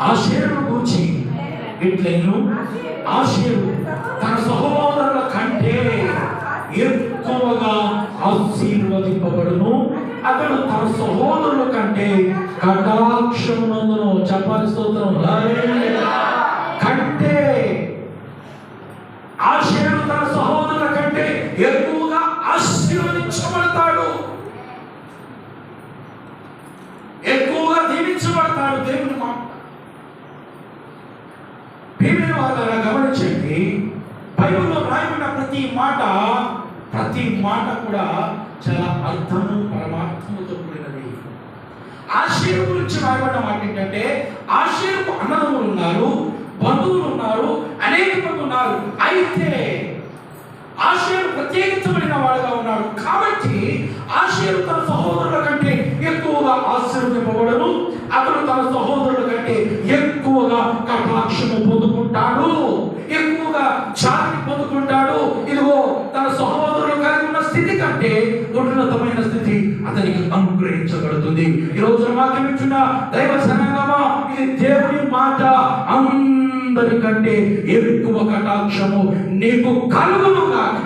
ఆషేరును గూర్చి ఇట్లెను, ఆషేరు తన సహోదరుల కంటే ఎక్కువగా ఆశీర్వదింపబడును, అతడు తన సహోదరుల కంటే కటాక్షమునందును. చెప్పాలి స్తోత్రం. కంటే ఆషేరు తన సహోదరుల కంటే ఎక్కువగా ఆశీర్వదించబడతాడు, ఎక్కువగా దీవించబడతాడు. దేవుని మాట ప్రియమైన వారు గమనించండి. బైబిల్లో రాయబడిన ప్రతి మాట కూడా చాలా అర్థము పరమార్థముతో కూడినది. ఆషేరు గురించి రాయబడిన మాట ఏంటంటే, ఆషేరుకు అన్నదమ్ములు ఉన్నారు, బంధువులు ఉన్నారు, అనేక మంది ఉన్నారు. అయితే ఆషేరు ప్రత్యేకించబడిన వాడుగా ఉన్నాడు. కాబట్టి ఆషేరు తన సహోదరుల కంటే ఎక్కువగా ఆశీర్వదింపబడను, అతడు తన సహోదరుల కంటే ఎక్కువగా కటాక్షము పొందుకుంటాడు, ఎక్కువగా జాతి పొందుకుంటాడు. ఇదిగో తన సహోదరులు కలిగి ఉన్న స్థితి కంటే ఉన్నతమైన స్థితి అతనికి అనుగ్రహించబడుతుంది. ఈ రోజున వాక్యం ఇచ్చిన దైవ జనాంగమా, ఇది దేవుని మాట. అందరికంటే ఎక్కువ కటాక్షము నీకు కలుగును గాక.